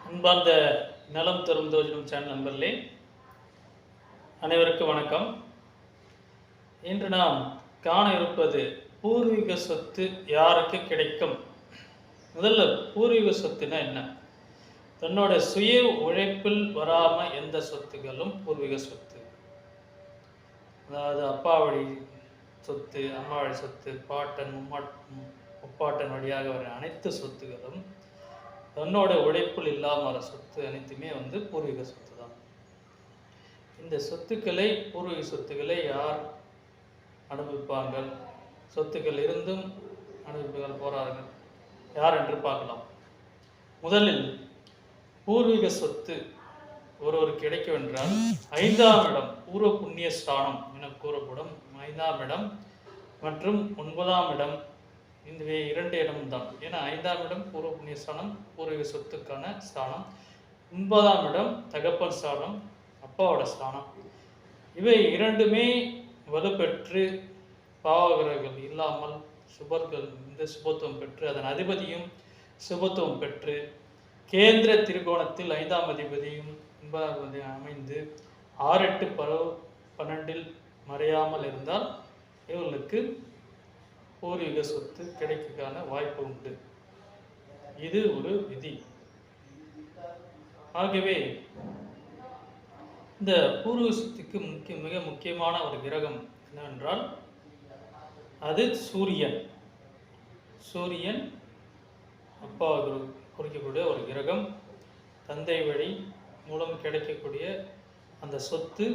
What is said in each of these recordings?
அன்பார்ந்த நலம் தரும் தோஜனம் சேனல் நண்பர்களே, அனைவருக்கும் வணக்கம். இன்று நாம் காண இருப்பது பூர்வீக சொத்து யாருக்கு கிடைக்கும். முதல்ல பூர்வீக சொத்துனா என்ன? தன்னோட சுய உழைப்பில் வராம எந்த சொத்துகளும் பூர்வீக சொத்து. அதாவது அப்பா வழி சொத்து, அம்மா வழி சொத்து, பாட்டன் முப்பாட்டன் வழியாக வர அனைத்து சொத்துகளும் தன்னோட உழைப்பில் இல்லாமல் வர சொத்து அனைத்துமே பூர்வீக சொத்து தான். இந்த சொத்துக்களை பூர்வீக சொத்துக்களை யார் அனுபவிப்பாங்க? சொத்துக்கள் இருந்தும் அனுபவிப்புகள் போறார்கள் யார் என்று பார்க்கலாம். முதலில் பூர்வீக சொத்து ஒருவர் கிடைக்கும் என்றால் 5ஆம் இடம், பூர்வ புண்ணிய ஸ்தானம் என கூறப்படும் 5ஆம் இடம் மற்றும் 9ஆம் இடம், இந்த 2 இடம் தான். ஏன்னா 5ஆம் இடம் பூர்வ புண்ணிய ஸ்தானம், பூர்வீக சொத்துக்கான ஸ்தானம். 9ஆம் இடம் தகப்பன் ஸ்தானம், அப்பாவோட ஸ்தானம். இவை இரண்டுமே வலுப்பெற்று பாவகிரகங்கள் இல்லாமல் சுபர்கள் சுபத்துவம் பெற்று அதன் அதிபதியும் சுபத்துவம் பெற்று கேந்திர திரிகோணத்தில் 5ஆம் அதிபதியும் 9ஆம் அதிபதியும் அமைந்து 6, 8, 12 மறையாமல் இருந்தால் இவர்களுக்கு பூர்வீக சொத்து கிடைக்கான வாய்ப்பு உண்டு. இது ஒரு விதி. ஆகவே இந்த பூர்வீக சொத்துக்கு மிக முக்கியமான ஒரு கிரகம் என்னவென்றால் அது சூரியன். சூரியன் அப்பா குறிக்கக்கூடிய ஒரு கிரகம். தந்தை வழி மூலம் கிடைக்கக்கூடிய அந்த சொத்து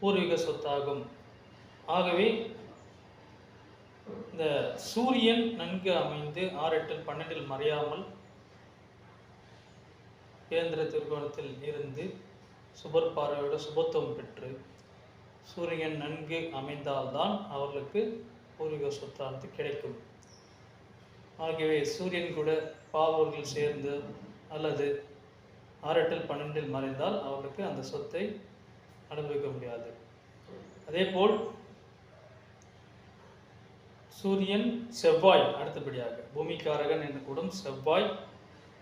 பூர்வீக சொத்தாகும். ஆகவே இந்த சூரியன் நன்கு அமைந்து 6, 8, 12 மறையாமல் கேந்திர திரிகோணத்தில் இருந்து சுபர் பார்வையோட சுபத்துவம் பெற்று சூரியன் நன்கு அமைந்தால்தான் அவர்களுக்கு பூர்வீக சொத்தானது கிடைக்கும். ஆகவே சூரியன் கூட பாவர்கள் சேர்ந்து அல்லது 6, 8, 12 மறைந்தால் அவர்களுக்கு அந்த சொத்தை அனுபவிக்க முடியாது. அதேபோல் சூரியன் செவ்வாய் அடுத்தபடியாக பூமிக்காரகன் என்று கூடும் செவ்வாய்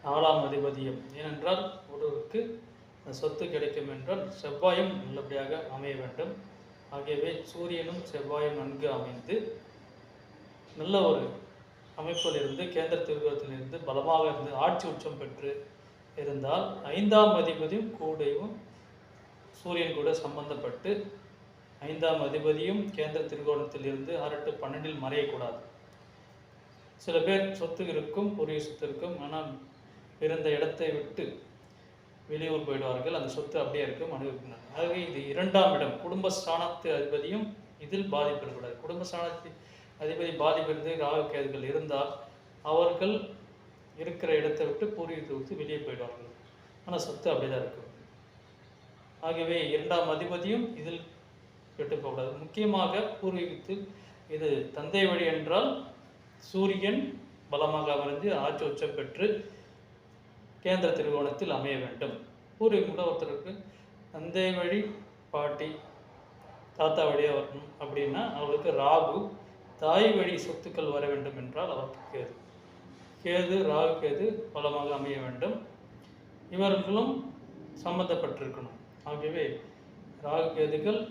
4ஆம் அதிபதியம். ஏனென்றால் ஒருவருக்கு சொத்து கிடைக்கும் என்றால் செவ்வாயும் நல்லபடியாக அமைய வேண்டும். ஆகியவை சூரியனும் செவ்வாயும் நன்கு அமைந்து நல்ல ஒரு அமைப்பில் இருந்து கேந்திர திரிகோணத்திலிருந்து பலமாக இருந்து ஆட்சி உச்சம் பெற்று இருந்தால் 5ஆம் அதிபதியும் கூடவும் சூரியன் கூட சம்பந்தப்பட்டு 5ஆம் அதிபதியும் கேந்திர திரிகோணத்தில் இருந்து 6, 8, 12 மறையக்கூடாது. சில பேர் சொத்து இருக்கும், பூர்வீக சொத்து இருக்கும், ஆனால் பிறந்த இடத்தை விட்டு வெளியூர் போயிடுவார்கள். அந்த சொத்து அப்படியே இருக்கும், அனுபவிக்கிறாங்க. ஆகவே இது 2ஆம் இடம் குடும்பஸ்தானத்து அதிபதியும் இதில் பாதிப்பிடக்கூடாது. குடும்பஸ்தானத்து அதிபதி பாதிப்பிருந்து ராகுகேதுகள் இருந்தால் அவர்கள் இருக்கிற இடத்தை விட்டு பூர்வீகத்தை விட்டு வெளியே போயிடுவார்கள். ஆனால் சொத்து அப்படிதான் இருக்கும். ஆகவே 2ஆம் அதிபதியும் இதில் கெட்டு போகக்கூடாது. முக்கியமாக பூர்வீகத்தில் இது தந்தை வழி என்றால் சூரியன் பலமாக அமர்ந்து ஆட்சி உச்சம் பெற்று கேந்திர திரிகோணத்தில் அமைய வேண்டும். பூர்வீகம் ஒருத்தருக்கு தந்தை வழி பாட்டி தாத்தா வழியாக வரணும் அப்படின்னா அவளுக்கு ராகு. தாய் வழி சொத்துக்கள் வர வேண்டும் என்றால் அவருக்கு கேது ராகு கேது பலமாக அமைய வேண்டும். இவர்களும் சம்பந்தப்பட்டிருக்கணும். ஆகவே ராகு கேதுகள்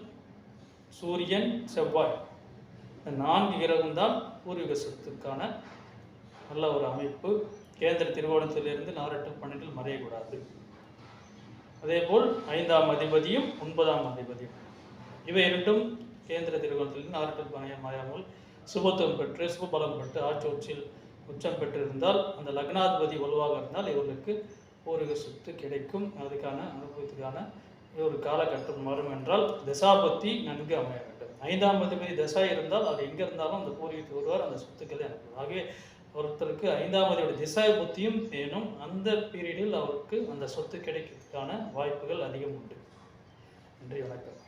சூரியன் செவ்வாய் இந்த 4 கிரகம் தான் பூர்வீக சொத்துக்கான நல்ல ஒரு அமைப்பு. கேந்திர திரிகோணத்திலிருந்து 4, 8, 12 மறையக்கூடாது. அதேபோல் 5ஆம் அதிபதியும் 9ஆம் அதிபதியும் இவை இரண்டும் கேந்திர திரிகோணத்திலிருந்து 6, 8 மறையாமல் சுபத்துவம் பெற்று சுபபலம் பெற்று ஆட்சி உச்சம் பெற்றிருந்தால் அந்த லக்னாதிபதி வலுவாக இருந்தால் இவர்களுக்கு பூர்வீக சொத்து கிடைக்கும். அதுக்கான அனுபவத்துக்கான ஒரு காலகட்டம் வரும் என்றால் தசாபத்தி நன்கு அமைய வேண்டும். 5ஆம் அதிபதி தசா இருந்தால் அது எங்கே இருந்தாலும் அந்த பூர்வீகத்துக்கு வருவார், அந்த சொத்துக்களை அனுப்புவார். ஆகவே ஒருத்தருக்கு 5ஆம் அதிபதி திசாய புத்தியும் வேணும். அந்த பீரியடில் அவருக்கு அந்த சொத்து கிடைக்கிறதுக்கான வாய்ப்புகள் அதிகம் உண்டு. நன்றி, வணக்கம்.